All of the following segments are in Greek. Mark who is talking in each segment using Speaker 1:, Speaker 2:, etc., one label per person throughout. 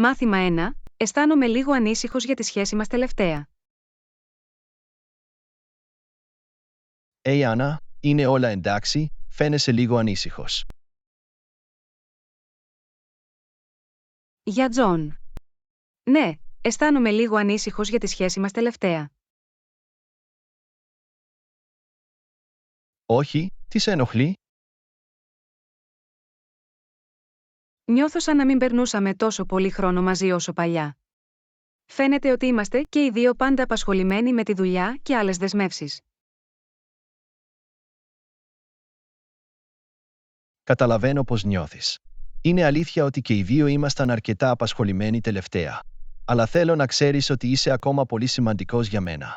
Speaker 1: Μάθημα 1. Αισθάνομαι λίγο ανήσυχος για τη σχέση μας τελευταία.
Speaker 2: Άννα, είναι όλα εντάξει, φαίνεσαι λίγο ανήσυχος.
Speaker 1: Για Τζον. Ναι, αισθάνομαι λίγο ανήσυχος για τη σχέση μας τελευταία.
Speaker 2: Όχι, τι σε ενοχλεί?
Speaker 1: Νιώθω σαν να μην περνούσαμε τόσο πολύ χρόνο μαζί όσο παλιά. Φαίνεται ότι είμαστε και οι δύο πάντα απασχολημένοι με τη δουλειά και άλλες δεσμεύσεις.
Speaker 2: Καταλαβαίνω πώς νιώθεις. Είναι αλήθεια ότι και οι δύο ήμασταν αρκετά απασχολημένοι τελευταία. Αλλά θέλω να ξέρεις ότι είσαι ακόμα πολύ σημαντικός για μένα.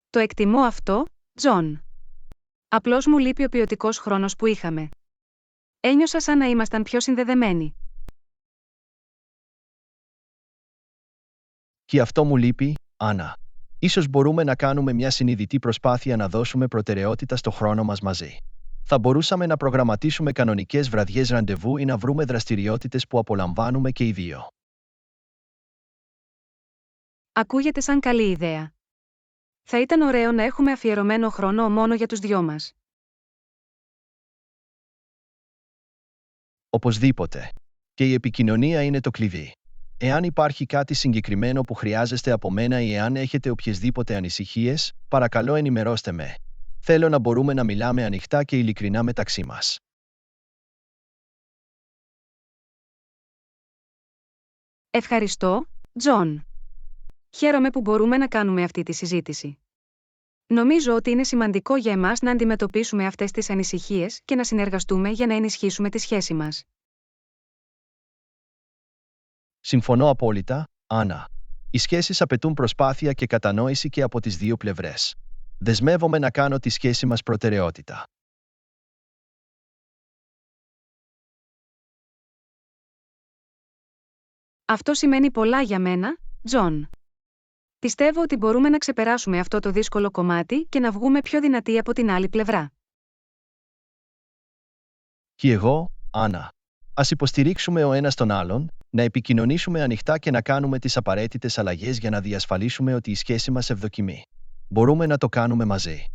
Speaker 1: Το εκτιμώ αυτό, Τζον. Απλώς μου λείπει ο ποιοτικός χρόνος που είχαμε. Ένιωσα σαν να ήμασταν πιο συνδεδεμένοι.
Speaker 2: Και αυτό μου λείπει, Άννα. Ίσως μπορούμε να κάνουμε μια συνειδητή προσπάθεια να δώσουμε προτεραιότητα στο χρόνο μας μαζί. Θα μπορούσαμε να προγραμματίσουμε κανονικές βραδιές ραντεβού ή να βρούμε δραστηριότητες που απολαμβάνουμε και οι δύο.
Speaker 1: Ακούγεται σαν καλή ιδέα. Θα ήταν ωραίο να έχουμε αφιερωμένο χρόνο μόνο για τους δυο μας.
Speaker 2: Οπωσδήποτε. Και η επικοινωνία είναι το κλειδί. Εάν υπάρχει κάτι συγκεκριμένο που χρειάζεστε από μένα ή εάν έχετε οποιασδήποτε ανησυχίες, παρακαλώ ενημερώστε με. Θέλω να μπορούμε να μιλάμε ανοιχτά και ειλικρινά μεταξύ μας.
Speaker 1: Ευχαριστώ, Τζον. Χαίρομαι που μπορούμε να κάνουμε αυτή τη συζήτηση. Νομίζω ότι είναι σημαντικό για εμάς να αντιμετωπίσουμε αυτές τις ανησυχίες και να συνεργαστούμε για να ενισχύσουμε τη σχέση μας.
Speaker 2: Συμφωνώ απόλυτα, Άννα. Οι σχέσεις απαιτούν προσπάθεια και κατανόηση και από τις δύο πλευρές. Δεσμεύομαι να κάνω τη σχέση μας προτεραιότητα.
Speaker 1: Αυτό σημαίνει πολλά για μένα, Τζον. Πιστεύω ότι μπορούμε να ξεπεράσουμε αυτό το δύσκολο κομμάτι και να βγούμε πιο δυνατοί από την άλλη πλευρά.
Speaker 2: Και εγώ, Άννα. Ας υποστηρίξουμε ο ένας τον άλλον, να επικοινωνήσουμε ανοιχτά και να κάνουμε τις απαραίτητες αλλαγές για να διασφαλίσουμε ότι η σχέση μας ευδοκιμεί. Μπορούμε να το κάνουμε μαζί.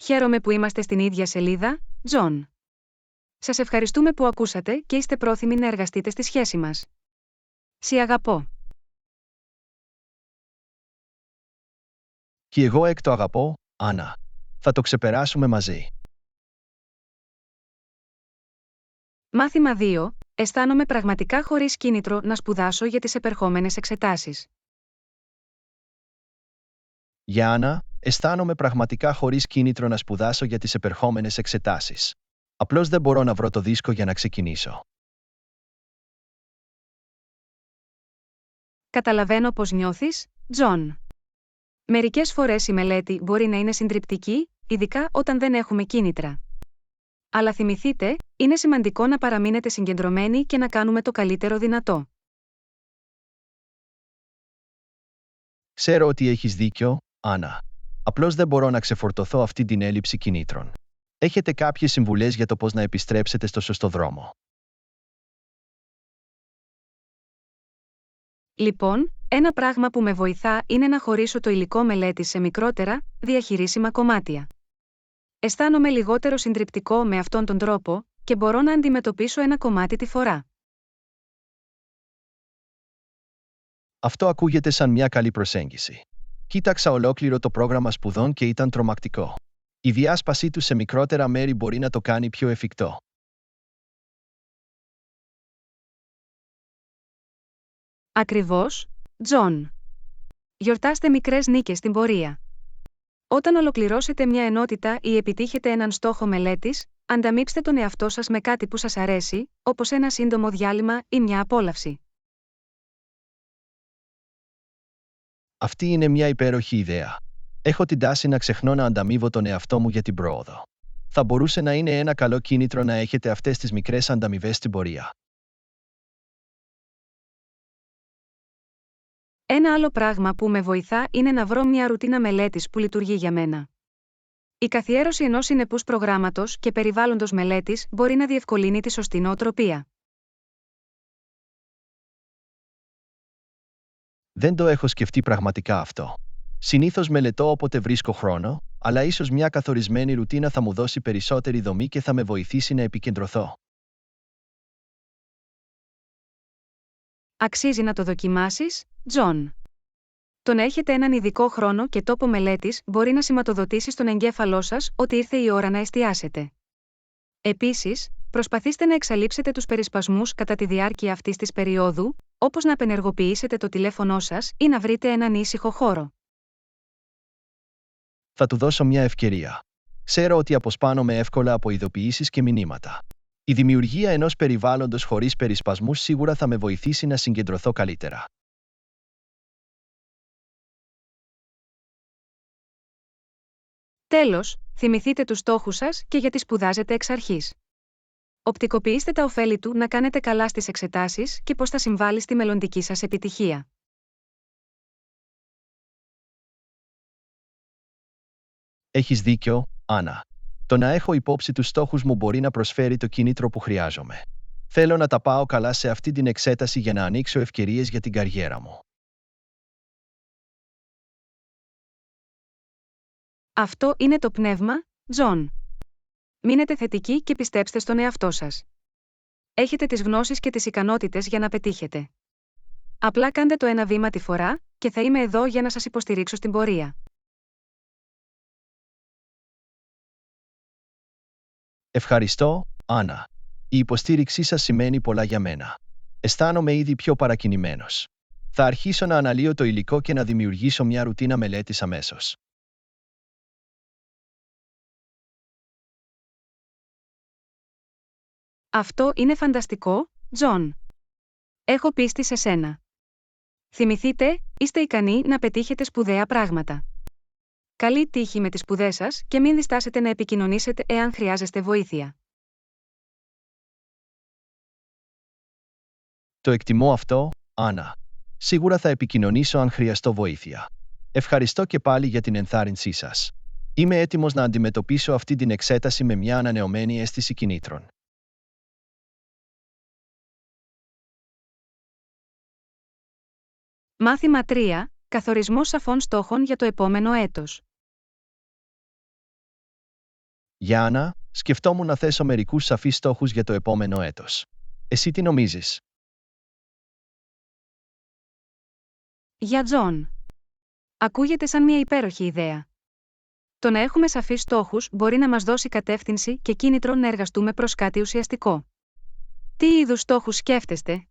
Speaker 1: Χαίρομαι που είμαστε στην ίδια σελίδα, Τζον. Σας ευχαριστούμε που ακούσατε και είστε πρόθυμοι να εργαστείτε στη σχέση μας. Σε αγαπώ.
Speaker 2: Και εγώ το αγαπώ, Άννα. Θα το ξεπεράσουμε μαζί.
Speaker 1: Μάθημα 2. Αισθάνομαι πραγματικά χωρίς κίνητρο να σπουδάσω για τις επερχόμενες εξετάσεις.
Speaker 2: Για Άννα, αισθάνομαι πραγματικά χωρίς κίνητρο να σπουδάσω για τις επερχόμενες εξετάσεις. Απλώς δεν μπορώ να βρω το δίσκο για να ξεκινήσω.
Speaker 1: Καταλαβαίνω πώς νιώθεις, Τζον. Μερικές φορές η μελέτη μπορεί να είναι συντριπτική, ειδικά όταν δεν έχουμε κίνητρα. Αλλά θυμηθείτε, είναι σημαντικό να παραμείνετε συγκεντρωμένοι και να κάνουμε το καλύτερο δυνατό.
Speaker 2: Ξέρω ότι έχεις δίκιο, Άννα. Απλώς δεν μπορώ να ξεφορτωθώ αυτή την έλλειψη κινήτρων. Έχετε κάποιες συμβουλές για το πώς να επιστρέψετε στο σωστό δρόμο?
Speaker 1: Λοιπόν, ένα πράγμα που με βοηθά είναι να χωρίσω το υλικό μελέτης σε μικρότερα, διαχειρίσιμα κομμάτια. Αισθάνομαι λιγότερο συντριπτικό με αυτόν τον τρόπο και μπορώ να αντιμετωπίσω ένα κομμάτι τη φορά.
Speaker 2: Αυτό ακούγεται σαν μια καλή προσέγγιση. Κοίταξα ολόκληρο το πρόγραμμα σπουδών και ήταν τρομακτικό. Η διάσπασή του σε μικρότερα μέρη μπορεί να το κάνει πιο εφικτό.
Speaker 1: Ακριβώς, Τζον. Γιορτάστε μικρές νίκες στην πορεία. Όταν ολοκληρώσετε μια ενότητα ή επιτύχετε έναν στόχο μελέτης, ανταμείψτε τον εαυτό σας με κάτι που σας αρέσει, όπως ένα σύντομο διάλειμμα ή μια απόλαυση.
Speaker 2: Αυτή είναι μια υπέροχη ιδέα. Έχω την τάση να ξεχνώ να ανταμείβω τον εαυτό μου για την πρόοδο. Θα μπορούσε να είναι ένα καλό κίνητρο να έχετε αυτές τις μικρές ανταμοιβές στην πορεία.
Speaker 1: Ένα άλλο πράγμα που με βοηθά είναι να βρω μια ρουτίνα μελέτης που λειτουργεί για μένα. Η καθιέρωση ενός συνεπούς προγράμματος και περιβάλλοντος μελέτης μπορεί να διευκολύνει τη σωστή νοοτροπία.
Speaker 2: Δεν το έχω σκεφτεί πραγματικά αυτό. Συνήθως μελετώ όποτε βρίσκω χρόνο, αλλά ίσως μια καθορισμένη ρουτίνα θα μου δώσει περισσότερη δομή και θα με βοηθήσει να επικεντρωθώ.
Speaker 1: Αξίζει να το δοκιμάσεις, Τζον. Το να έχετε έναν ειδικό χρόνο και τόπο μελέτης μπορεί να σηματοδοτήσει στον εγκέφαλό σας ότι ήρθε η ώρα να εστιάσετε. Επίσης, προσπαθήστε να εξαλείψετε τους περισπασμούς κατά τη διάρκεια αυτής της περίοδου, όπως να απενεργοποιήσετε το τηλέφωνό σας ή να βρείτε έναν ήσυχο χώρο.
Speaker 2: Θα του δώσω μια ευκαιρία. Ξέρω ότι αποσπάνομαι εύκολα από ειδοποιήσεις και μηνύματα. Η δημιουργία ενός περιβάλλοντος χωρίς περισπασμούς σίγουρα θα με βοηθήσει να συγκεντρωθώ καλύτερα.
Speaker 1: Τέλος, θυμηθείτε τους στόχους σας και γιατί σπουδάζετε εξ αρχής. Οπτικοποιήστε τα ωφέλη του να κάνετε καλά στις εξετάσεις και πώς θα συμβάλλει στη μελλοντική σας επιτυχία.
Speaker 2: Έχεις δίκιο, Άννα. Το να έχω υπόψη τους στόχους μου μπορεί να προσφέρει το κίνητρο που χρειάζομαι. Θέλω να τα πάω καλά σε αυτή την εξέταση για να ανοίξω ευκαιρίες για την καριέρα μου.
Speaker 1: Αυτό είναι το πνεύμα, Τζον. Μείνετε θετικοί και πιστέψτε στον εαυτό σας. Έχετε τις γνώσεις και τις ικανότητες για να πετύχετε. Απλά κάντε το ένα βήμα τη φορά και θα είμαι εδώ για να σας υποστηρίξω στην πορεία.
Speaker 2: Ευχαριστώ, Άννα. Η υποστήριξή σας σημαίνει πολλά για μένα. Αισθάνομαι ήδη πιο παρακινημένος. Θα αρχίσω να αναλύω το υλικό και να δημιουργήσω μια ρουτίνα μελέτης αμέσως.
Speaker 1: Αυτό είναι φανταστικό, Τζον. Έχω πίστη σε σένα. Θυμηθείτε, είστε ικανοί να πετύχετε σπουδαία πράγματα. Καλή τύχη με τις σπουδές σας και μην διστάσετε να επικοινωνήσετε εάν χρειάζεστε βοήθεια.
Speaker 2: Το εκτιμώ αυτό, Άννα. Σίγουρα θα επικοινωνήσω αν χρειαστώ βοήθεια. Ευχαριστώ και πάλι για την ενθάρρυνσή σας. Είμαι έτοιμος να αντιμετωπίσω αυτή την εξέταση με μια ανανεωμένη αίσθηση κινήτρων.
Speaker 1: Μάθημα 3. Καθορισμός σαφών στόχων για το επόμενο έτος.
Speaker 2: Για Άννα, σκεφτόμουν να θέσω μερικούς σαφείς στόχους για το επόμενο έτος. Εσύ τι νομίζεις?
Speaker 1: Για Τζον. Ακούγεται σαν μια υπέροχη ιδέα. Το να έχουμε σαφείς στόχους μπορεί να μας δώσει κατεύθυνση και κίνητρο να εργαστούμε προς κάτι ουσιαστικό. Τι είδους στόχους σκέφτεστε?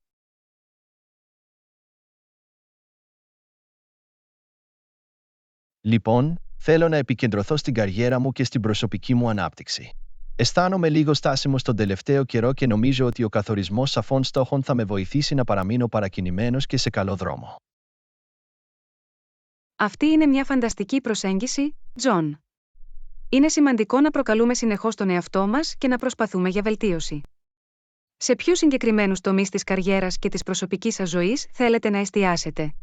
Speaker 2: Λοιπόν, θέλω να επικεντρωθώ στην καριέρα μου και στην προσωπική μου ανάπτυξη. Αισθάνομαι λίγο στάσιμος τον τελευταίο καιρό και νομίζω ότι ο καθορισμός σαφών στόχων θα με βοηθήσει να παραμείνω παρακινημένος και σε καλό δρόμο.
Speaker 1: Αυτή είναι μια φανταστική προσέγγιση, Τζον. Είναι σημαντικό να προκαλούμε συνεχώς τον εαυτό μας και να προσπαθούμε για βελτίωση. Σε ποιους συγκεκριμένους τομείς της καριέρας και της προσωπικής σας ζωής θέλετε να εστιάσετε?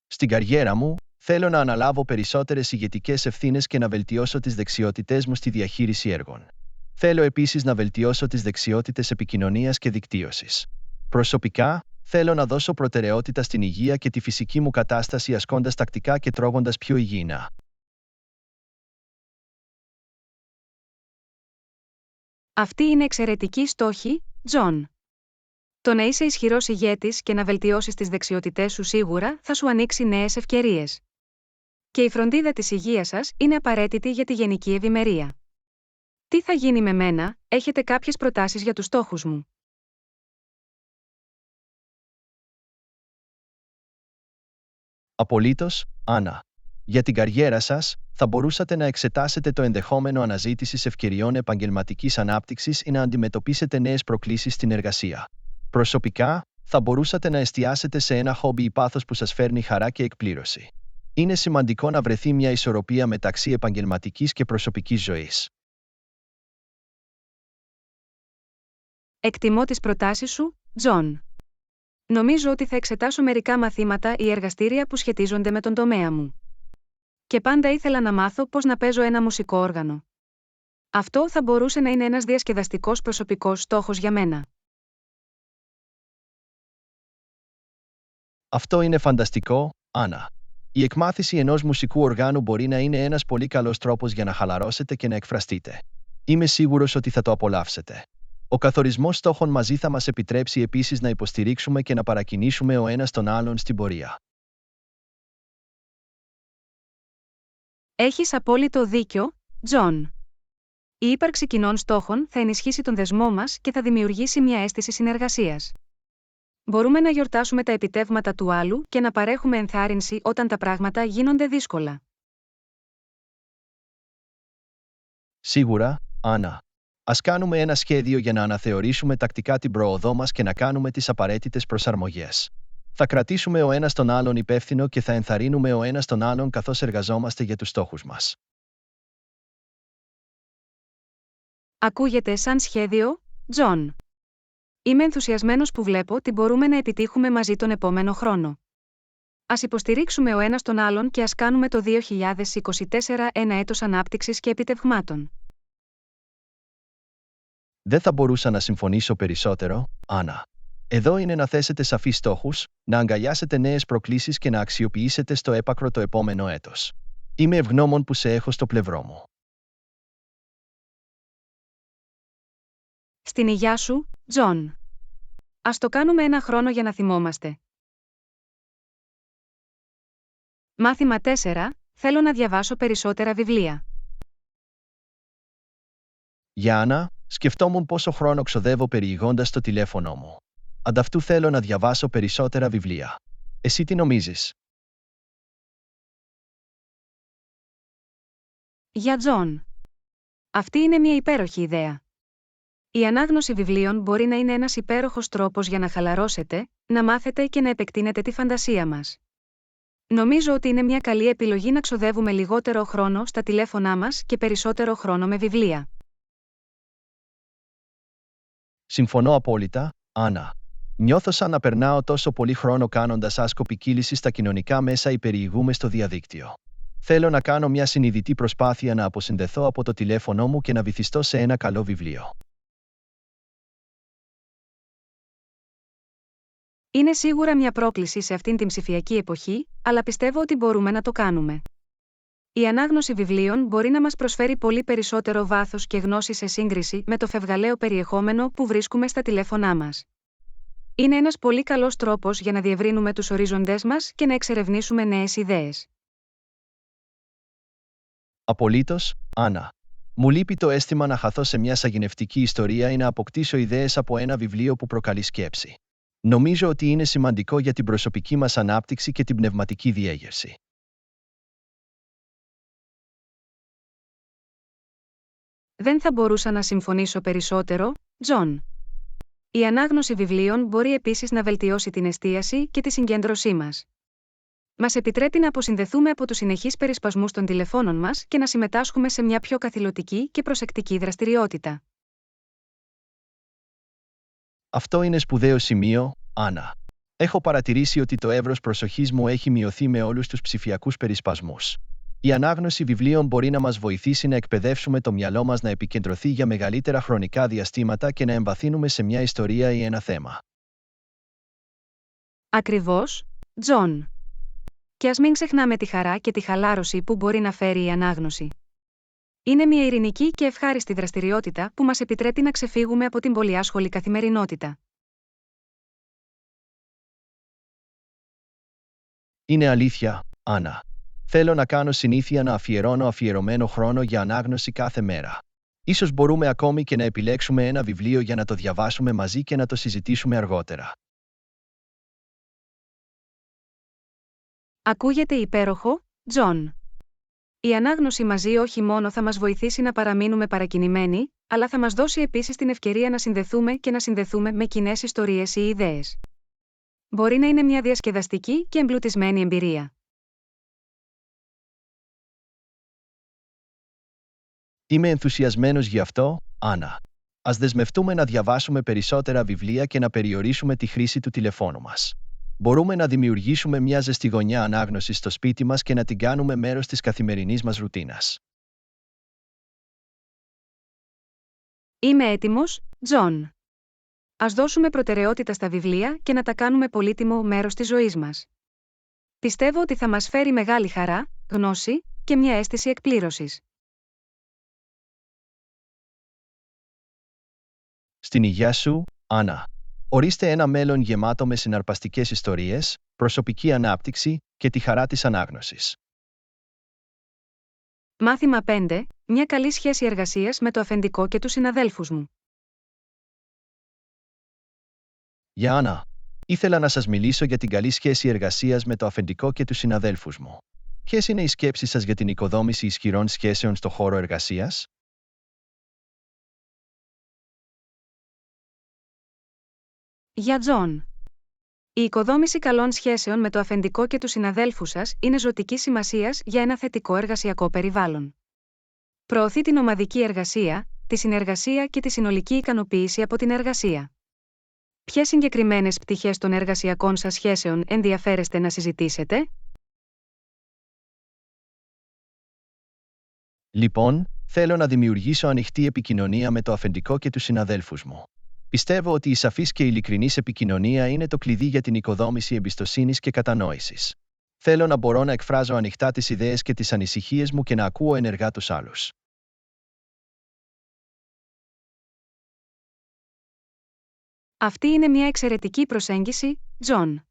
Speaker 2: Στην καριέρα μου, θέλω να αναλάβω περισσότερες ηγετικές ευθύνες και να βελτιώσω τις δεξιότητές μου στη διαχείριση έργων. Θέλω επίσης να βελτιώσω τις δεξιότητες επικοινωνίας και δικτύωσης. Προσωπικά, θέλω να δώσω προτεραιότητα στην υγεία και τη φυσική μου κατάσταση ασκώντας τακτικά και τρώγοντας πιο υγιεινά.
Speaker 1: Αυτή είναι εξαιρετική στόχη, Τζον. Το να είσαι ισχυρός ηγέτης και να βελτιώσεις τις δεξιότητές σου σίγουρα θα σου ανοίξει νέες ευκαιρίες. Και η φροντίδα της υγείας σας είναι απαραίτητη για τη γενική ευημερία. Τι θα γίνει με μένα? Έχετε κάποιες προτάσεις για τους στόχους μου?
Speaker 2: Απολύτως, Άννα. Για την καριέρα σας, θα μπορούσατε να εξετάσετε το ενδεχόμενο αναζήτησης ευκαιριών επαγγελματικής ανάπτυξης ή να αντιμετωπίσετε νέες προκλήσεις στην εργασία. Προσωπικά, θα μπορούσατε να εστιάσετε σε ένα χόμπι ή πάθος που σας φέρνει χαρά και εκπλήρωση. Είναι σημαντικό να βρεθεί μια ισορροπία μεταξύ επαγγελματικής και προσωπικής ζωής.
Speaker 1: Εκτιμώ τις προτάσεις σου, Τζον. Νομίζω ότι θα εξετάσω μερικά μαθήματα ή εργαστήρια που σχετίζονται με τον τομέα μου. Και πάντα ήθελα να μάθω πώς να παίζω ένα μουσικό όργανο. Αυτό θα μπορούσε να είναι ένας διασκεδαστικός προσωπικός στόχος για μένα.
Speaker 2: Αυτό είναι φανταστικό, Άννα. Η εκμάθηση ενός μουσικού οργάνου μπορεί να είναι ένας πολύ καλός τρόπος για να χαλαρώσετε και να εκφραστείτε. Είμαι σίγουρος ότι θα το απολαύσετε. Ο καθορισμός στόχων μαζί θα μας επιτρέψει επίσης να υποστηρίξουμε και να παρακινήσουμε ο ένας τον άλλον στην πορεία.
Speaker 1: Έχεις απόλυτο δίκιο, Τζον. Η ύπαρξη κοινών στόχων θα ενισχύσει τον δεσμό μας και θα δημιουργήσει μια αίσθηση συνεργασίας. Μπορούμε να γιορτάσουμε τα επιτεύγματα του άλλου και να παρέχουμε ενθάρρυνση όταν τα πράγματα γίνονται δύσκολα.
Speaker 2: Σίγουρα, Άννα. Ας κάνουμε ένα σχέδιο για να αναθεωρήσουμε τακτικά την πρόοδό μας και να κάνουμε τις απαραίτητες προσαρμογές. Θα κρατήσουμε ο ένας τον άλλον υπεύθυνο και θα ενθαρρύνουμε ο ένας τον άλλον καθώς εργαζόμαστε για τους στόχους μας.
Speaker 1: Ακούγεται σαν σχέδιο, Τζον. Είμαι ενθουσιασμένος που βλέπω τι μπορούμε να επιτύχουμε μαζί τον επόμενο χρόνο. Ας υποστηρίξουμε ο ένας τον άλλον και ας κάνουμε το 2024 ένα έτος ανάπτυξης και επιτευγμάτων.
Speaker 2: Δεν θα μπορούσα να συμφωνήσω περισσότερο, Άννα. Εδώ είναι να θέσετε σαφείς στόχους, να αγκαλιάσετε νέες προκλήσεις και να αξιοποιήσετε στο έπακρο το επόμενο έτος. Είμαι ευγνώμων που σε έχω στο πλευρό μου.
Speaker 1: Στην υγειά σου, Τζον. Ας το κάνουμε ένα χρόνο για να θυμόμαστε. Μάθημα 4. Θέλω να διαβάσω περισσότερα βιβλία.
Speaker 2: Για Άννα, σκεφτόμουν πόσο χρόνο ξοδεύω περιηγώντας το τηλέφωνο μου. Ανταυτού θέλω να διαβάσω περισσότερα βιβλία. Εσύ τι νομίζεις?
Speaker 1: Για Τζον. Αυτή είναι μια υπέροχη ιδέα. Η ανάγνωση βιβλίων μπορεί να είναι ένας υπέροχος τρόπος για να χαλαρώσετε, να μάθετε και να επεκτείνετε τη φαντασία μας. Νομίζω ότι είναι μια καλή επιλογή να ξοδεύουμε λιγότερο χρόνο στα τηλέφωνά μας και περισσότερο χρόνο με βιβλία.
Speaker 2: Συμφωνώ απόλυτα, Άννα. Νιώθω σαν να περνάω τόσο πολύ χρόνο κάνοντας άσκοπη κύληση στα κοινωνικά μέσα ή περιηγούμε στο διαδίκτυο. Θέλω να κάνω μια συνειδητή προσπάθεια να αποσυνδεθώ από το τηλέφωνό μου και να βυθιστώ σε ένα καλό βιβλίο.
Speaker 1: Είναι σίγουρα μια πρόκληση σε αυτήν την ψηφιακή εποχή, αλλά πιστεύω ότι μπορούμε να το κάνουμε. Η ανάγνωση βιβλίων μπορεί να μας προσφέρει πολύ περισσότερο βάθος και γνώση σε σύγκριση με το φευγαλαίο περιεχόμενο που βρίσκουμε στα τηλέφωνά μας. Είναι ένας πολύ καλός τρόπος για να διευρύνουμε τους ορίζοντές μας και να εξερευνήσουμε νέες ιδέες.
Speaker 2: Απολύτως, Άννα. Μου λείπει το αίσθημα να χαθώ σε μια σαγηνευτική ιστορία ή να αποκτήσω ιδέες από ένα βιβλίο που προκαλεί σκέψη. Νομίζω ότι είναι σημαντικό για την προσωπική μας ανάπτυξη και την πνευματική διέγερση.
Speaker 1: Δεν θα μπορούσα να συμφωνήσω περισσότερο, Τζον. Η ανάγνωση βιβλίων μπορεί επίσης να βελτιώσει την εστίαση και τη συγκέντρωσή μας. Μας επιτρέπει να αποσυνδεθούμε από τους συνεχείς περισπασμούς των τηλεφώνων μας και να συμμετάσχουμε σε μια πιο καθηλωτική και προσεκτική δραστηριότητα.
Speaker 2: Αυτό είναι σπουδαίο σημείο, Άννα. Έχω παρατηρήσει ότι το εύρος προσοχής μου έχει μειωθεί με όλους τους ψηφιακούς περισπασμούς. Η ανάγνωση βιβλίων μπορεί να μας βοηθήσει να εκπαιδεύσουμε το μυαλό μας να επικεντρωθεί για μεγαλύτερα χρονικά διαστήματα και να εμβαθύνουμε σε μια ιστορία ή ένα θέμα.
Speaker 1: Ακριβώς, Τζον. Και ας μην ξεχνάμε τη χαρά και τη χαλάρωση που μπορεί να φέρει η ανάγνωση. Είναι μια ειρηνική και ευχάριστη δραστηριότητα που μας επιτρέπει να ξεφύγουμε από την πολυάσχολη καθημερινότητα.
Speaker 2: Είναι αλήθεια, Άννα. Θέλω να κάνω συνήθεια να αφιερώνω αφιερωμένο χρόνο για ανάγνωση κάθε μέρα. Ίσως μπορούμε ακόμη και να επιλέξουμε ένα βιβλίο για να το διαβάσουμε μαζί και να το συζητήσουμε αργότερα.
Speaker 1: Ακούγεται υπέροχο, Τζον. Η ανάγνωση μαζί όχι μόνο θα μας βοηθήσει να παραμείνουμε παρακινημένοι, αλλά θα μας δώσει επίσης την ευκαιρία να συνδεθούμε και να συνδεθούμε με κοινές ιστορίες ή ιδέες. Μπορεί να είναι μια διασκεδαστική και εμπλουτισμένη εμπειρία.
Speaker 2: Είμαι ενθουσιασμένος γι' αυτό, Άννα. Ας δεσμευτούμε να διαβάσουμε περισσότερα βιβλία και να περιορίσουμε τη χρήση του τηλεφώνου μας. Μπορούμε να δημιουργήσουμε μια ζεστιγωνιά ανάγνωσης στο σπίτι μας και να την κάνουμε μέρος της καθημερινής μας ρουτίνας.
Speaker 1: Είμαι έτοιμος, Τζον. Ας δώσουμε προτεραιότητα στα βιβλία και να τα κάνουμε πολύτιμο μέρος της ζωής μας. Πιστεύω ότι θα μας φέρει μεγάλη χαρά, γνώση και μια αίσθηση εκπλήρωσης.
Speaker 2: Στην υγεία σου, Άννα. Ορίστε ένα μέλλον γεμάτο με συναρπαστικές ιστορίες, προσωπική ανάπτυξη και τη χαρά της ανάγνωσης.
Speaker 1: Μάθημα 5. Μια καλή σχέση εργασίας με το αφεντικό και τους συναδέλφους μου.
Speaker 2: Γεια Άννα. Ήθελα να σας μιλήσω για την καλή σχέση εργασίας με το αφεντικό και τους συναδέλφους μου. Ποιες είναι οι σκέψεις σας για την οικοδόμηση ισχυρών σχέσεων στο χώρο εργασίας?
Speaker 1: Για Τζον. Η οικοδόμηση καλών σχέσεων με το αφεντικό και τους συναδέλφους σας είναι ζωτικής σημασίας για ένα θετικό εργασιακό περιβάλλον. Προωθεί την ομαδική εργασία, τη συνεργασία και τη συνολική ικανοποίηση από την εργασία. Ποιες συγκεκριμένες πτυχές των εργασιακών σας σχέσεων ενδιαφέρεστε να συζητήσετε?
Speaker 2: Λοιπόν, θέλω να δημιουργήσω ανοιχτή επικοινωνία με το αφεντικό και τους συναδέλφους μου. Πιστεύω ότι η σαφής και ειλικρινής επικοινωνία είναι το κλειδί για την οικοδόμηση εμπιστοσύνης και κατανόησης. Θέλω να μπορώ να εκφράζω ανοιχτά τις ιδέες και τις ανησυχίες μου και να ακούω ενεργά τους άλλους.
Speaker 1: Αυτή είναι μια εξαιρετική προσέγγιση, Τζον.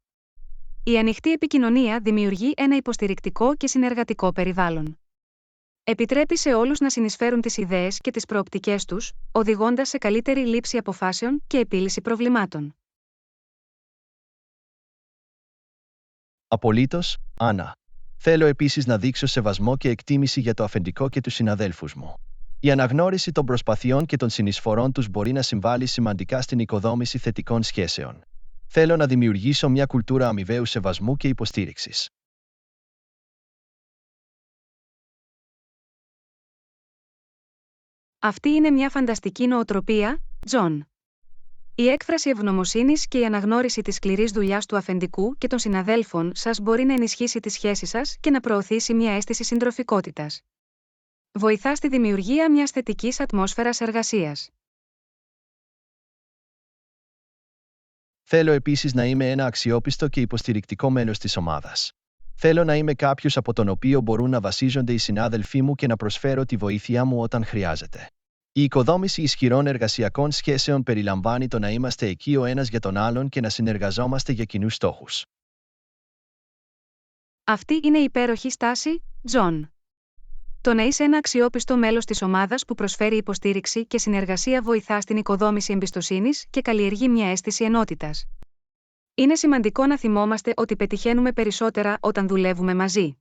Speaker 1: Η ανοιχτή επικοινωνία δημιουργεί ένα υποστηρικτικό και συνεργατικό περιβάλλον. Επιτρέπει σε όλους να συνεισφέρουν τις ιδέες και τις προοπτικές τους, οδηγώντας σε καλύτερη λήψη αποφάσεων και επίλυση προβλημάτων.
Speaker 2: Απολύτως, Άννα. Θέλω επίσης να δείξω σεβασμό και εκτίμηση για το αφεντικό και τους συναδέλφους μου. Η αναγνώριση των προσπαθειών και των συνεισφορών τους μπορεί να συμβάλλει σημαντικά στην οικοδόμηση θετικών σχέσεων. Θέλω να δημιουργήσω μια κουλτούρα αμοιβαίου σεβασμού και υποστήριξης.
Speaker 1: Αυτή είναι μια φανταστική νοοτροπία, Τζον. Η έκφραση ευγνωμοσύνης και η αναγνώριση της σκληρής δουλειάς του αφεντικού και των συναδέλφων σας μπορεί να ενισχύσει τις σχέσεις σας και να προωθήσει μια αίσθηση συντροφικότητας. Βοηθά στη δημιουργία μιας θετικής ατμόσφαιρας εργασίας.
Speaker 2: Θέλω επίσης να είμαι ένα αξιόπιστο και υποστηρικτικό μέλος της ομάδας. Θέλω να είμαι κάποιος από τον οποίο μπορούν να βασίζονται οι συνάδελφοί μου και να προσφέρω τη βοήθειά μου όταν χρειάζεται. Η οικοδόμηση ισχυρών εργασιακών σχέσεων περιλαμβάνει το να είμαστε εκεί ο ένας για τον άλλον και να συνεργαζόμαστε για κοινούς στόχους.
Speaker 1: Αυτή είναι η υπέροχη στάση, Τζον. Το να είσαι ένα αξιόπιστο μέλος της ομάδας που προσφέρει υποστήριξη και συνεργασία βοηθά στην οικοδόμηση εμπιστοσύνης και καλλιεργεί μια αίσθηση ενότητας. Είναι σημαντικό να θυμόμαστε ότι πετυχαίνουμε περισσότερα όταν δουλεύουμε μαζί.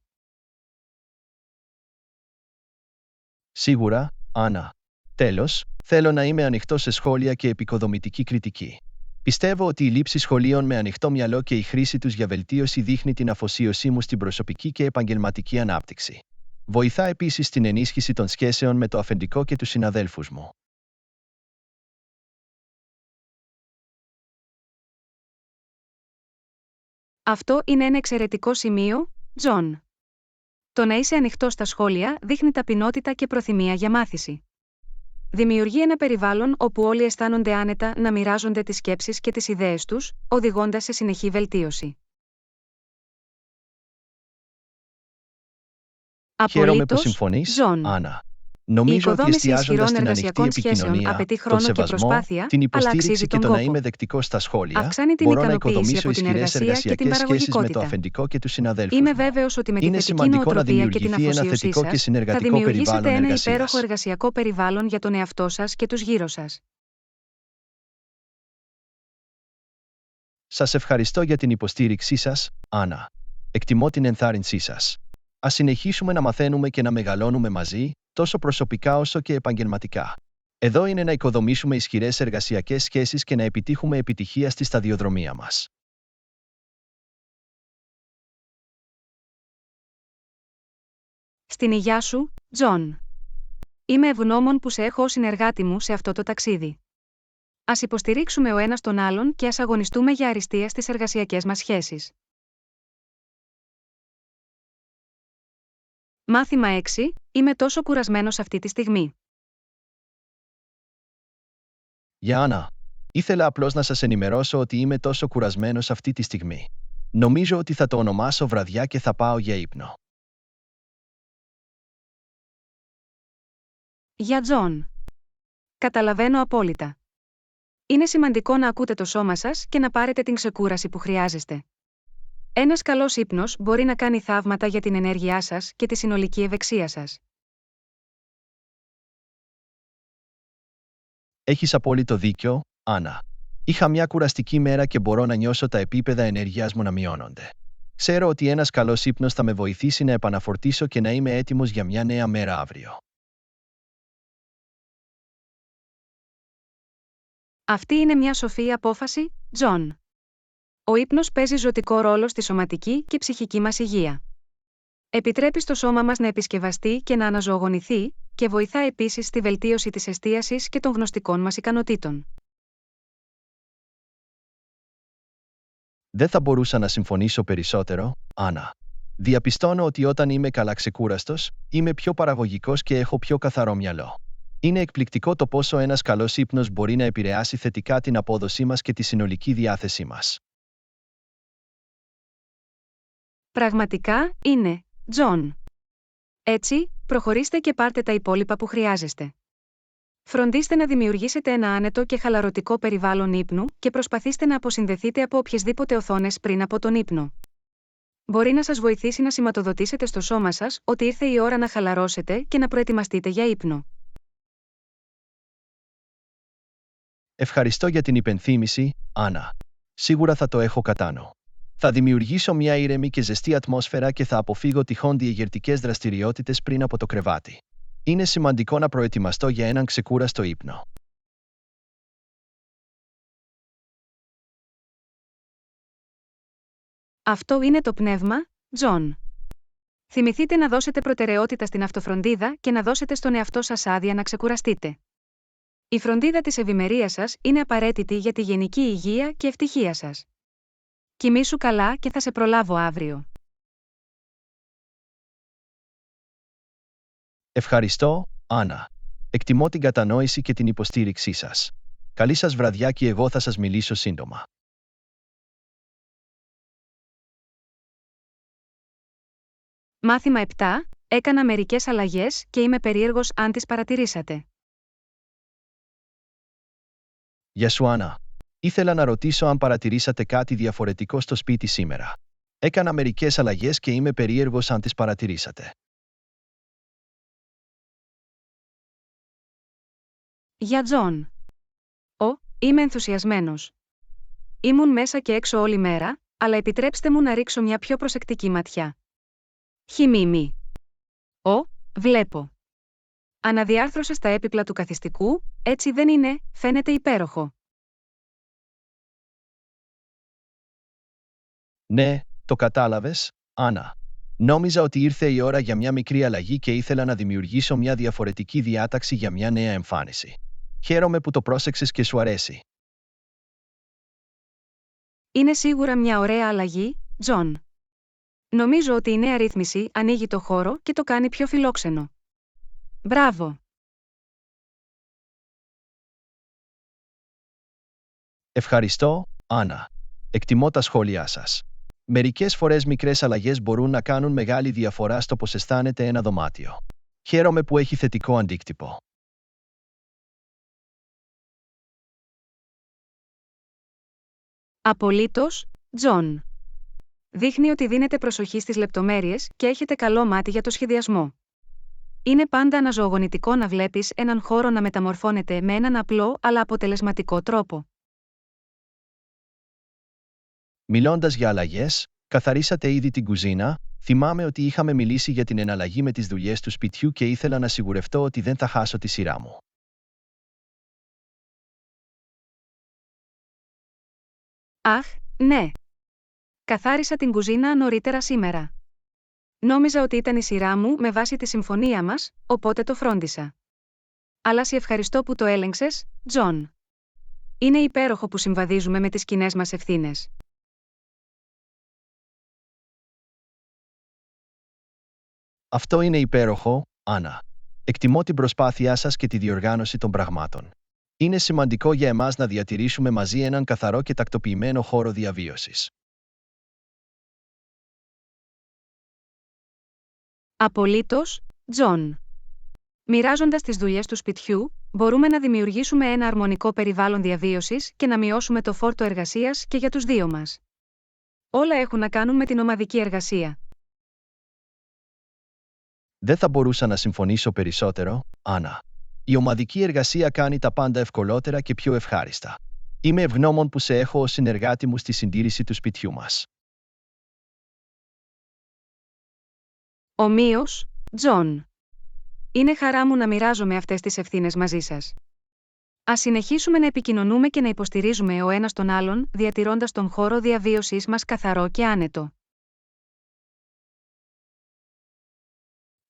Speaker 2: Σίγουρα, Άννα. Τέλος, θέλω να είμαι ανοιχτός σε σχόλια και επικοδομητική κριτική. Πιστεύω ότι η λήψη σχολείων με ανοιχτό μυαλό και η χρήση τους για βελτίωση δείχνει την αφοσίωσή μου στην προσωπική και επαγγελματική ανάπτυξη. Βοηθά επίσης στην ενίσχυση των σχέσεων με το αφεντικό και τους συναδέλφους μου.
Speaker 1: Αυτό είναι ένα εξαιρετικό σημείο, Τζον. Το να είσαι ανοιχτός στα σχόλια δείχνει ταπεινότητα και προθυμία για μάθηση. Δημιουργεί ένα περιβάλλον όπου όλοι αισθάνονται άνετα να μοιράζονται τις σκέψεις και τις ιδέες τους, οδηγώντας σε συνεχή βελτίωση.
Speaker 2: Χαίρομαι που
Speaker 1: Απολύτως,
Speaker 2: συμφωνείς,
Speaker 1: Τζον.
Speaker 2: Άννα.
Speaker 1: Η
Speaker 2: Νομίζω ότι
Speaker 1: οικοδόμηση
Speaker 2: εστιάζοντας
Speaker 1: ισχυρών
Speaker 2: στην ανοιχτή
Speaker 1: εργασιακών σχέσεων
Speaker 2: επικοινωνία,
Speaker 1: απαιτεί
Speaker 2: τον
Speaker 1: χρόνο και
Speaker 2: σεβασμό,
Speaker 1: προσπάθεια,
Speaker 2: την
Speaker 1: αλλά
Speaker 2: υποστήριξη
Speaker 1: αξίζει
Speaker 2: και
Speaker 1: τον
Speaker 2: το να
Speaker 1: κόπο.
Speaker 2: είμαι δεκτικός στα σχόλια,
Speaker 1: Αυξάνει την
Speaker 2: μπορώ να
Speaker 1: ικανοποίηση
Speaker 2: οικοδομήσω
Speaker 1: από την
Speaker 2: ισχυρές
Speaker 1: εργασία και την
Speaker 2: εργασιακές σχέσεις με το
Speaker 1: παραγωγικότητα.
Speaker 2: αφεντικό και τους συναδέλφους
Speaker 1: Είμαι
Speaker 2: μου.
Speaker 1: βέβαιος ότι με τη
Speaker 2: Είναι
Speaker 1: θετική
Speaker 2: σημαντικό να
Speaker 1: νοοτροπία και την
Speaker 2: δημιουργηθεί ένα
Speaker 1: αφοσίωσή
Speaker 2: θετικό και
Speaker 1: σας, θα
Speaker 2: συνεργατικό
Speaker 1: δημιουργήσετε
Speaker 2: περιβάλλον
Speaker 1: ένα
Speaker 2: εργασίας.
Speaker 1: υπέροχο εργασιακό περιβάλλον για τον εαυτό σας και τους γύρω σας.
Speaker 2: Σας ευχαριστώ για την υποστήριξή σας, Άννα. Εκτιμώ την ενθάρρυνσή σας. Ας συνεχίσουμε να μαθαίνουμε και να μεγαλώνουμε μαζί, τόσο προσωπικά όσο και επαγγελματικά. Εδώ είναι να οικοδομήσουμε ισχυρές εργασιακές σχέσεις και να επιτύχουμε επιτυχία στη σταδιοδρομία μας.
Speaker 1: Στην υγεία σου, Τζον. Είμαι ευγνώμων που σε έχω ως συνεργάτη μου σε αυτό το ταξίδι. Ας υποστηρίξουμε ο ένας τον άλλον και ας αγωνιστούμε για αριστεία στις εργασιακές μας σχέσεις. Μάθημα 6. Είμαι τόσο κουρασμένος αυτή τη στιγμή.
Speaker 2: Γεια Άννα. Ήθελα απλώς να σας ενημερώσω ότι είμαι τόσο κουρασμένος αυτή τη στιγμή. Νομίζω ότι θα το ονομάσω βραδιά και θα πάω για ύπνο.
Speaker 1: Για Τζον. Καταλαβαίνω απόλυτα. Είναι σημαντικό να ακούτε το σώμα σας και να πάρετε την ξεκούραση που χρειάζεστε. Ένας καλός ύπνος μπορεί να κάνει θαύματα για την ενέργειά σας και τη συνολική ευεξία σας.
Speaker 2: Έχεις απόλυτο δίκιο, Άννα. Είχα μια κουραστική μέρα και μπορώ να νιώσω τα επίπεδα ενέργειάς μου να μειώνονται. Ξέρω ότι ένας καλός ύπνος θα με βοηθήσει να επαναφορτήσω και να είμαι έτοιμος για μια νέα μέρα αύριο.
Speaker 1: Αυτή είναι μια σοφή απόφαση, Τζον. Ο ύπνος παίζει ζωτικό ρόλο στη σωματική και ψυχική μας υγεία. Επιτρέπει στο σώμα μας να επισκευαστεί και να αναζωογονηθεί και βοηθά επίσης στη βελτίωση της εστίασης και των γνωστικών μας ικανοτήτων.
Speaker 2: Δεν θα μπορούσα να συμφωνήσω περισσότερο, Άννα. Διαπιστώνω ότι όταν είμαι καλά ξεκούραστος, είμαι πιο παραγωγικός και έχω πιο καθαρό μυαλό. Είναι εκπληκτικό το πόσο ένας καλός ύπνος μπορεί να επηρεάσει θετικά την απόδοσή μας και τη συνολική διάθεσή μας.
Speaker 1: Πραγματικά, είναι, Τζον. Έτσι, προχωρήστε και πάρτε τα υπόλοιπα που χρειάζεστε. Φροντίστε να δημιουργήσετε ένα άνετο και χαλαρωτικό περιβάλλον ύπνου και προσπαθήστε να αποσυνδεθείτε από οποιασδήποτε οθόνες πριν από τον ύπνο. Μπορεί να σας βοηθήσει να σηματοδοτήσετε στο σώμα σας ότι ήρθε η ώρα να χαλαρώσετε και να προετοιμαστείτε για ύπνο.
Speaker 2: Ευχαριστώ για την υπενθύμηση, Άννα. Σίγουρα θα το έχω κατά νου. Θα δημιουργήσω μια ήρεμη και ζεστή ατμόσφαιρα και θα αποφύγω τυχόν διεγερτικές δραστηριότητες πριν από το κρεβάτι. Είναι σημαντικό να προετοιμαστώ για έναν ξεκούραστο ύπνο.
Speaker 1: Αυτό είναι το πνεύμα, Τζον. Θυμηθείτε να δώσετε προτεραιότητα στην αυτοφροντίδα και να δώσετε στον εαυτό σας άδεια να ξεκουραστείτε. Η φροντίδα της ευημερίας σας είναι απαραίτητη για τη γενική υγεία και ευτυχία σας. Κοιμήσου καλά και θα σε προλάβω αύριο.
Speaker 2: Ευχαριστώ, Άννα. Εκτιμώ την κατανόηση και την υποστήριξή σας. Καλή σας βραδιά και εγώ θα σας μιλήσω σύντομα.
Speaker 1: Μάθημα 7. Έκανα μερικές αλλαγές και είμαι περίεργος αν τις παρατηρήσατε.
Speaker 2: Γεια σου, Άννα. Ήθελα να ρωτήσω αν παρατηρήσατε κάτι διαφορετικό στο σπίτι σήμερα. Έκανα μερικές αλλαγές και είμαι περίεργος αν τις παρατηρήσατε.
Speaker 1: Για Τζον. Είμαι ενθουσιασμένος. Ήμουν μέσα και έξω όλη μέρα, αλλά επιτρέψτε μου να ρίξω μια πιο προσεκτική ματιά. Χιμίμι. Βλέπω. Αναδιάρθρωσες τα έπιπλα του καθιστικού, έτσι δεν είναι, φαίνεται υπέροχο.
Speaker 2: Ναι, το κατάλαβες, Άννα. Νόμιζα ότι ήρθε η ώρα για μια μικρή αλλαγή και ήθελα να δημιουργήσω μια διαφορετική διάταξη για μια νέα εμφάνιση. Χαίρομαι που το πρόσεξες και σου αρέσει.
Speaker 1: Είναι σίγουρα μια ωραία αλλαγή, Τζον. Νομίζω ότι η νέα ρύθμιση ανοίγει το χώρο και το κάνει πιο φιλόξενο. Μπράβο!
Speaker 2: Ευχαριστώ, Άννα. Εκτιμώ τα σχόλιά σας. Μερικές φορές μικρές αλλαγές μπορούν να κάνουν μεγάλη διαφορά στο πώς αισθάνεται ένα δωμάτιο. Χαίρομαι που έχει θετικό αντίκτυπο.
Speaker 1: Απολύτως, Τζον. Δείχνει ότι δίνετε προσοχή στις λεπτομέρειες και έχετε καλό μάτι για το σχεδιασμό. Είναι πάντα αναζωογονητικό να βλέπεις έναν χώρο να μεταμορφώνεται με έναν απλό αλλά αποτελεσματικό τρόπο.
Speaker 2: Μιλώντας για αλλαγές, καθαρίσατε ήδη την κουζίνα. Θυμάμαι ότι είχαμε μιλήσει για την εναλλαγή με τις δουλειές του σπιτιού και ήθελα να σιγουρευτώ ότι δεν θα χάσω τη σειρά μου.
Speaker 1: Αχ, ναι. Καθάρισα την κουζίνα νωρίτερα σήμερα. Νόμιζα ότι ήταν η σειρά μου με βάση τη συμφωνία μας, οπότε το φρόντισα. Αλλά σε ευχαριστώ που το έλεγξες, Τζον. Είναι υπέροχο που συμβαδίζουμε με τις κοινές μας ευθύνες.
Speaker 2: Αυτό είναι υπέροχο, Άννα. Εκτιμώ την προσπάθειά σας και τη διοργάνωση των πραγμάτων. Είναι σημαντικό για εμάς να διατηρήσουμε μαζί έναν καθαρό και τακτοποιημένο χώρο διαβίωσης.
Speaker 1: Απολύτως, Τζον. Μοιράζοντας τις δουλειές του σπιτιού, μπορούμε να δημιουργήσουμε ένα αρμονικό περιβάλλον διαβίωσης και να μειώσουμε το φόρτο εργασίας και για τους δύο μας. Όλα έχουν να κάνουν με την ομαδική εργασία.
Speaker 2: Δεν θα μπορούσα να συμφωνήσω περισσότερο, Άννα. Η ομαδική εργασία κάνει τα πάντα ευκολότερα και πιο ευχάριστα. Είμαι ευγνώμων που σε έχω ως συνεργάτη μου στη συντήρηση του σπιτιού μας.
Speaker 1: Ομοίως, Τζον. Είναι χαρά μου να μοιράζομαι αυτές τις ευθύνες μαζί σας. Ας συνεχίσουμε να επικοινωνούμε και να υποστηρίζουμε ο ένας τον άλλον, διατηρώντας τον χώρο διαβίωσής μας καθαρό και άνετο.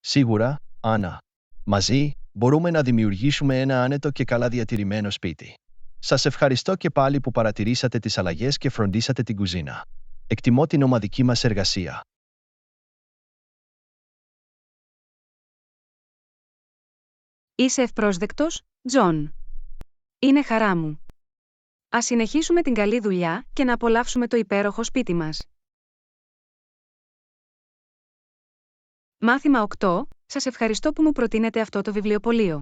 Speaker 2: Σίγουρα, Άννα. Μαζί, μπορούμε να δημιουργήσουμε ένα άνετο και καλά διατηρημένο σπίτι. Σας ευχαριστώ και πάλι που παρατηρήσατε τις αλλαγές και φροντίσατε την κουζίνα. Εκτιμώ την ομαδική μας εργασία.
Speaker 1: Είσαι ευπρόσδεκτος, Τζον. Είναι χαρά μου. Ας συνεχίσουμε την καλή δουλειά και να απολαύσουμε το υπέροχο σπίτι μας. Μάθημα 8. Σας ευχαριστώ που μου προτείνετε αυτό το βιβλιοπωλείο.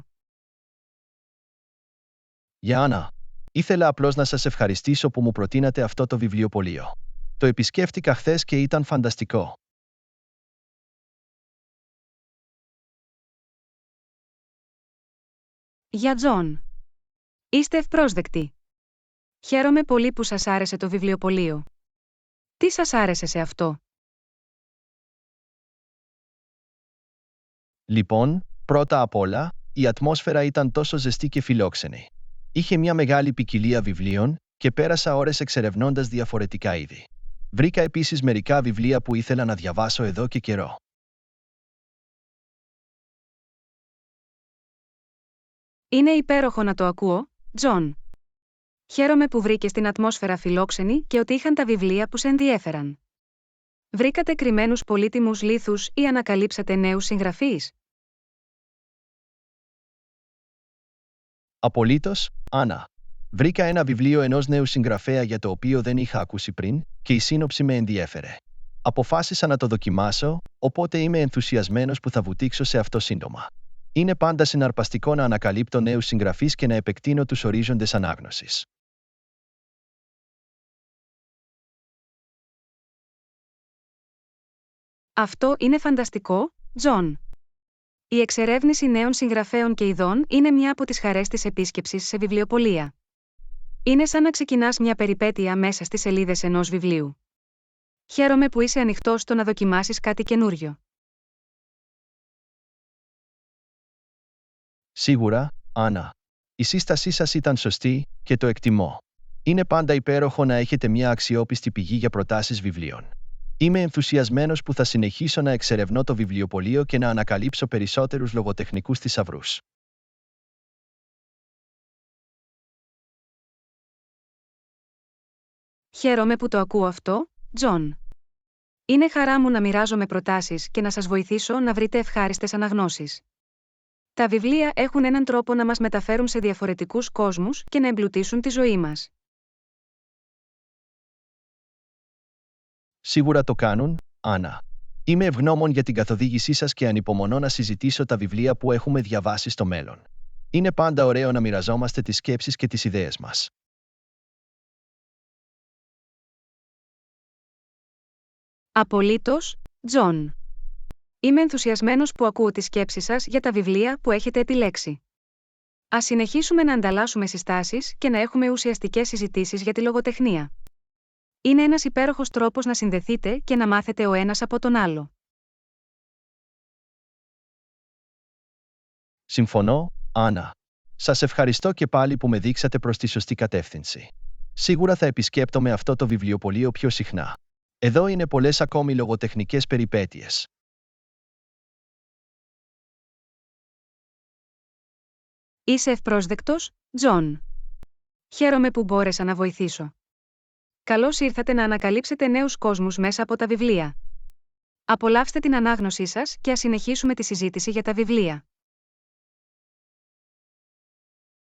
Speaker 2: Γεια Άννα. Ήθελα απλώς να σας ευχαριστήσω που μου προτείνατε αυτό το βιβλιοπωλείο. Το επισκέφτηκα χθες και ήταν φανταστικό.
Speaker 1: Για Τζον. Είστε ευπρόσδεκτοι. Χαίρομαι πολύ που σας άρεσε το βιβλιοπωλείο. Τι σας άρεσε σε αυτό?
Speaker 2: Λοιπόν, πρώτα απ' όλα, η ατμόσφαιρα ήταν τόσο ζεστή και φιλόξενη. Είχε μια μεγάλη ποικιλία βιβλίων και πέρασα ώρες εξερευνώντας διαφορετικά είδη. Βρήκα επίσης μερικά βιβλία που ήθελα να διαβάσω εδώ και καιρό.
Speaker 1: Είναι υπέροχο να το ακούω, Τζον. Χαίρομαι που βρήκες την ατμόσφαιρα φιλόξενη και ότι είχαν τα βιβλία που σε ενδιέφεραν. Βρήκατε κρυμμένους πολύτιμους λίθους ή ανακαλύψατε νέους συγγραφείς?
Speaker 2: Απολύτως, Άννα. Βρήκα ένα βιβλίο ενός νέου συγγραφέα για το οποίο δεν είχα ακούσει πριν και η σύνοψη με ενδιέφερε. Αποφάσισα να το δοκιμάσω, οπότε είμαι ενθουσιασμένος που θα βουτήξω σε αυτό σύντομα. Είναι πάντα συναρπαστικό να ανακαλύπτω νέους συγγραφείς και να επεκτείνω τους ορίζοντες ανάγνωσης.
Speaker 1: Αυτό είναι φανταστικό, Τζον. Η εξερεύνηση νέων συγγραφέων και ειδών είναι μια από τις χαρές της επίσκεψης σε βιβλιοπωλεία. Είναι σαν να ξεκινάς μια περιπέτεια μέσα στις σελίδες ενός βιβλίου. Χαίρομαι που είσαι ανοιχτός στο να δοκιμάσεις κάτι καινούριο.
Speaker 2: Σίγουρα, Άννα. Η σύστασή σας ήταν σωστή και το εκτιμώ. Είναι πάντα υπέροχο να έχετε μια αξιόπιστη πηγή για προτάσεις βιβλίων. Είμαι ενθουσιασμένος που θα συνεχίσω να εξερευνώ το βιβλιοπωλείο και να ανακαλύψω περισσότερους λογοτεχνικούς θησαυρούς.
Speaker 1: Χαίρομαι που το ακούω αυτό, Τζον. Είναι χαρά μου να μοιράζομαι προτάσεις και να σας βοηθήσω να βρείτε ευχάριστες αναγνώσεις. Τα βιβλία έχουν έναν τρόπο να μας μεταφέρουν σε διαφορετικούς κόσμους και να εμπλουτίσουν τη ζωή μας.
Speaker 2: Σίγουρα το κάνουν, Άννα. Είμαι ευγνώμων για την καθοδήγησή σας και ανυπομονώ να συζητήσω τα βιβλία που έχουμε διαβάσει στο μέλλον. Είναι πάντα ωραίο να μοιραζόμαστε τις σκέψεις και τις ιδέες μας.
Speaker 1: Απολύτως, Τζον. Είμαι ενθουσιασμένος που ακούω τις σκέψεις σας για τα βιβλία που έχετε επιλέξει. Ας συνεχίσουμε να ανταλλάσσουμε συστάσεις και να έχουμε ουσιαστικές συζητήσεις για τη λογοτεχνία. Είναι ένας υπέροχος τρόπος να συνδεθείτε και να μάθετε ο ένας από τον άλλο.
Speaker 2: Συμφωνώ, Άννα. Σας ευχαριστώ και πάλι που με δείξατε προς τη σωστή κατεύθυνση. Σίγουρα θα επισκέπτομαι αυτό το βιβλιοπωλείο πιο συχνά. Εδώ είναι πολλές ακόμη λογοτεχνικές περιπέτειες.
Speaker 1: Είσαι ευπρόσδεκτος, Τζον. Χαίρομαι που μπόρεσα να βοηθήσω. Καλώς ήρθατε να ανακαλύψετε νέους κόσμους μέσα από τα βιβλία. Απολαύστε την ανάγνωσή σας και ας συνεχίσουμε τη συζήτηση για τα βιβλία.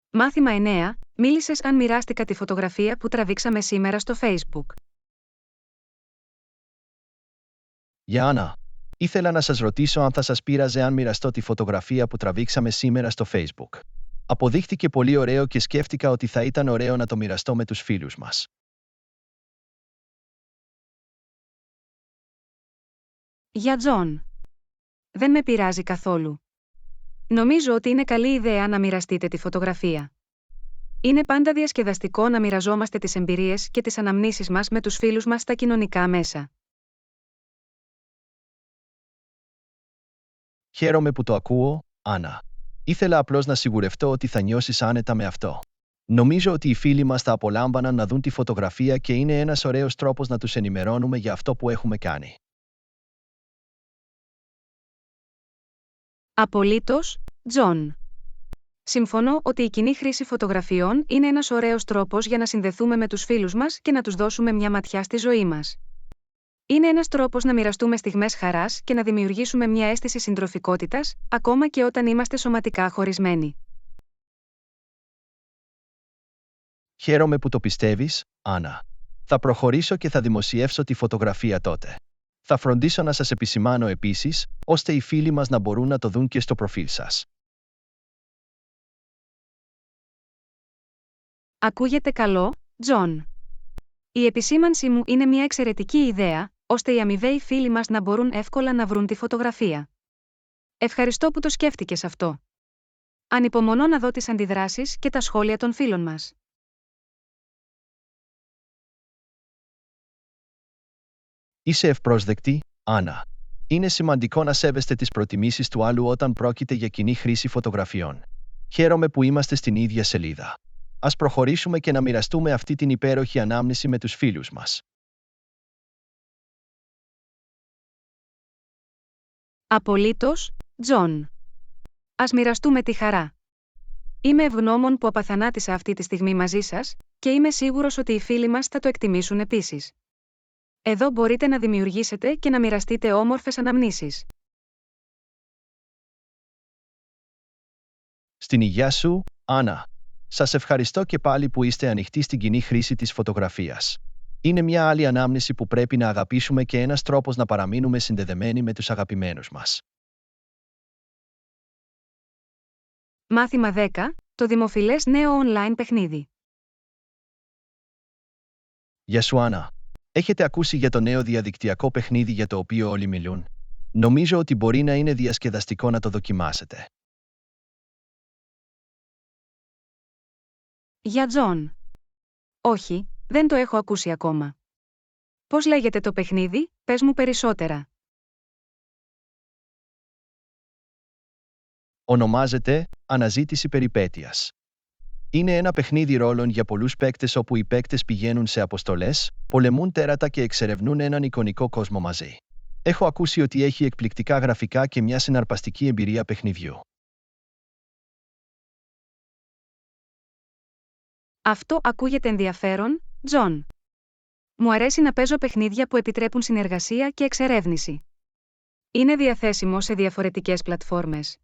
Speaker 1: Μάθημα 9. Μίλησες αν μοιράστηκα τη φωτογραφία που τραβήξαμε σήμερα στο Facebook.
Speaker 2: Γεια Άννα. Ήθελα να σας ρωτήσω αν θα σας πείραζε αν μοιραστώ τη φωτογραφία που τραβήξαμε σήμερα στο Facebook. Αποδείχτηκε πολύ ωραίο και σκέφτηκα ότι θα ήταν ωραίο να το μοιραστώ με τους φίλους μας.
Speaker 1: Για Τζον. Δεν με πειράζει καθόλου. Νομίζω ότι είναι καλή ιδέα να μοιραστείτε τη φωτογραφία. Είναι πάντα διασκεδαστικό να μοιραζόμαστε τις εμπειρίες και τις αναμνήσεις μας με τους φίλους μας στα κοινωνικά μέσα.
Speaker 2: Χαίρομαι που το ακούω, Άννα. Ήθελα απλώς να σιγουρευτώ ότι θα νιώσεις άνετα με αυτό. Νομίζω ότι οι φίλοι μας θα απολάμβαναν να δουν τη φωτογραφία και είναι ένας ωραίος τρόπος να τους ενημερώνουμε για αυτό που έχουμε κάνει.
Speaker 1: Απολύτως, Τζον. Συμφωνώ ότι η κοινή χρήση φωτογραφιών είναι ένας ωραίος τρόπος για να συνδεθούμε με τους φίλους μας και να τους δώσουμε μια ματιά στη ζωή μας. Είναι ένας τρόπος να μοιραστούμε στιγμές χαράς και να δημιουργήσουμε μια αίσθηση συντροφικότητας, ακόμα και όταν είμαστε σωματικά χωρισμένοι.
Speaker 2: Χαίρομαι που το πιστεύεις, Άννα. Θα προχωρήσω και θα δημοσιεύσω τη φωτογραφία τότε. Θα φροντίσω να σας επισημάνω επίσης, ώστε οι φίλοι μας να μπορούν να το δουν και στο προφίλ σας.
Speaker 1: Ακούγεται καλό, Τζον. Η επισήμανσή μου είναι μια εξαιρετική ιδέα, ώστε οι αμοιβαίοι φίλοι μας να μπορούν εύκολα να βρουν τη φωτογραφία. Ευχαριστώ που το σκέφτηκες αυτό. Ανυπομονώ να δω τις αντιδράσεις και τα σχόλια των φίλων μας.
Speaker 2: Είσαι ευπρόσδεκτη, Άννα. Είναι σημαντικό να σέβεστε τις προτιμήσεις του άλλου όταν πρόκειται για κοινή χρήση φωτογραφιών. Χαίρομαι που είμαστε στην ίδια σελίδα. Ας προχωρήσουμε και να μοιραστούμε αυτή την υπέροχη ανάμνηση με τους φίλους μας.
Speaker 1: Απολύτως, Τζον. Ας μοιραστούμε τη χαρά. Είμαι ευγνώμων που απαθανάτησα αυτή τη στιγμή μαζί σας και είμαι σίγουρος ότι οι φίλοι μας θα το εκτιμήσουν επίσης. Εδώ μπορείτε να δημιουργήσετε και να μοιραστείτε όμορφες αναμνήσεις.
Speaker 2: Στην υγεία σου, Άννα. Σας ευχαριστώ και πάλι που είστε ανοιχτοί στην κοινή χρήση της φωτογραφίας. Είναι μια άλλη ανάμνηση που πρέπει να αγαπήσουμε και ένας τρόπος να παραμείνουμε συνδεδεμένοι με τους αγαπημένους μας.
Speaker 1: Μάθημα 10. Το δημοφιλές νέο online παιχνίδι.
Speaker 2: Γεια σου, Άννα. Έχετε ακούσει για το νέο διαδικτυακό παιχνίδι για το οποίο όλοι μιλούν? Νομίζω ότι μπορεί να είναι διασκεδαστικό να το δοκιμάσετε.
Speaker 1: Για Τζον. Όχι, δεν το έχω ακούσει ακόμα. Πώς λέγεται το παιχνίδι, πες μου περισσότερα.
Speaker 2: Ονομάζεται «Αναζήτηση περιπέτειας». Είναι ένα παιχνίδι ρόλων για πολλούς παίκτες όπου οι παίκτες πηγαίνουν σε αποστολές, πολεμούν τέρατα και εξερευνούν έναν εικονικό κόσμο μαζί. Έχω ακούσει ότι έχει εκπληκτικά γραφικά και μια συναρπαστική εμπειρία παιχνιδιού.
Speaker 1: Αυτό ακούγεται ενδιαφέρον, Τζον. Μου αρέσει να παίζω παιχνίδια που επιτρέπουν συνεργασία και εξερεύνηση. Είναι διαθέσιμο σε διαφορετικές πλατφόρμες.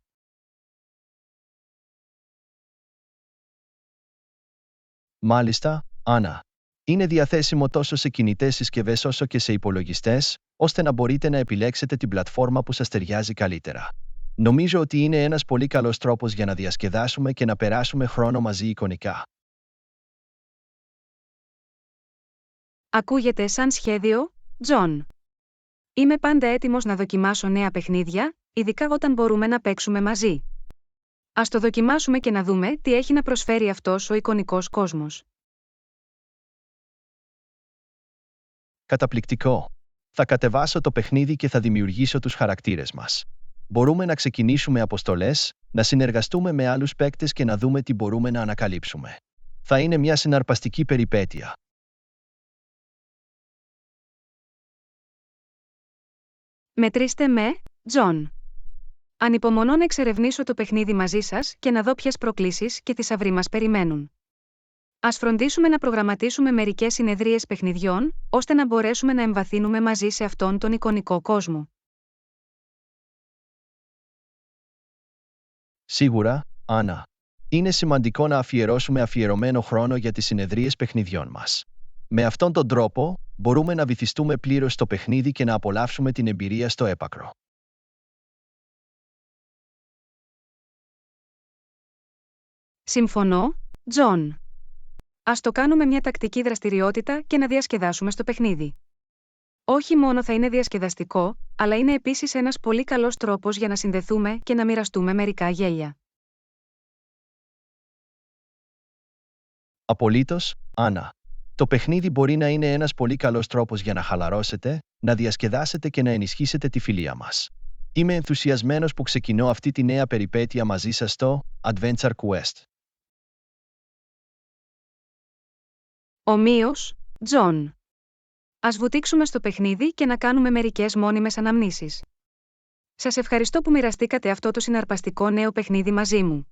Speaker 2: Μάλιστα, Άννα. Είναι διαθέσιμο τόσο σε κινητές συσκευές όσο και σε υπολογιστές, ώστε να μπορείτε να επιλέξετε την πλατφόρμα που σας ταιριάζει καλύτερα. Νομίζω ότι είναι ένας πολύ καλός τρόπος για να διασκεδάσουμε και να περάσουμε χρόνο μαζί εικονικά.
Speaker 1: Ακούγεται σαν σχέδιο, Τζον. Είμαι πάντα έτοιμος να δοκιμάσω νέα παιχνίδια, ειδικά όταν μπορούμε να παίξουμε μαζί. Ας το δοκιμάσουμε και να δούμε τι έχει να προσφέρει αυτός ο εικονικός κόσμος.
Speaker 2: Καταπληκτικό! Θα κατεβάσω το παιχνίδι και θα δημιουργήσω τους χαρακτήρες μας. Μπορούμε να ξεκινήσουμε αποστολές, να συνεργαστούμε με άλλους παίκτες και να δούμε τι μπορούμε να ανακαλύψουμε. Θα είναι μια συναρπαστική περιπέτεια.
Speaker 1: Μετρήστε με, Τζον. Ανυπομονώ να εξερευνήσω το παιχνίδι μαζί σας και να δω ποιες προκλήσεις και θησαυροί μας περιμένουν. Ας φροντίσουμε να προγραμματίσουμε μερικές συνεδρίες παιχνιδιών, ώστε να μπορέσουμε να εμβαθύνουμε μαζί σε αυτόν τον εικονικό κόσμο.
Speaker 2: Σίγουρα, Άννα. Είναι σημαντικό να αφιερώσουμε αφιερωμένο χρόνο για τις συνεδρίες παιχνιδιών μας. Με αυτόν τον τρόπο, μπορούμε να βυθιστούμε πλήρως στο παιχνίδι και να απολαύσουμε την εμπειρία στο έπακρο.
Speaker 1: Συμφωνώ, Τζον. Ας το κάνουμε μια τακτική δραστηριότητα και να διασκεδάσουμε στο παιχνίδι. Όχι μόνο θα είναι διασκεδαστικό, αλλά είναι επίσης ένας πολύ καλός τρόπος για να συνδεθούμε και να μοιραστούμε μερικά γέλια.
Speaker 2: Απολύτως, Άννα. Το παιχνίδι μπορεί να είναι ένας πολύ καλός τρόπος για να χαλαρώσετε, να διασκεδάσετε και να ενισχύσετε τη φιλία μας. Είμαι ενθουσιασμένος που ξεκινώ αυτή τη νέα περιπέτεια μαζί σας στο Adventure Quest.
Speaker 1: Ομοίως, Τζον. Ας βουτήξουμε στο παιχνίδι και να κάνουμε μερικές μόνιμες αναμνήσεις. Σας ευχαριστώ που μοιραστήκατε αυτό το συναρπαστικό νέο παιχνίδι μαζί μου.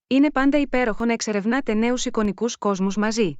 Speaker 1: Είναι πάντα υπέροχο να εξερευνάτε νέους εικονικούς κόσμους μαζί.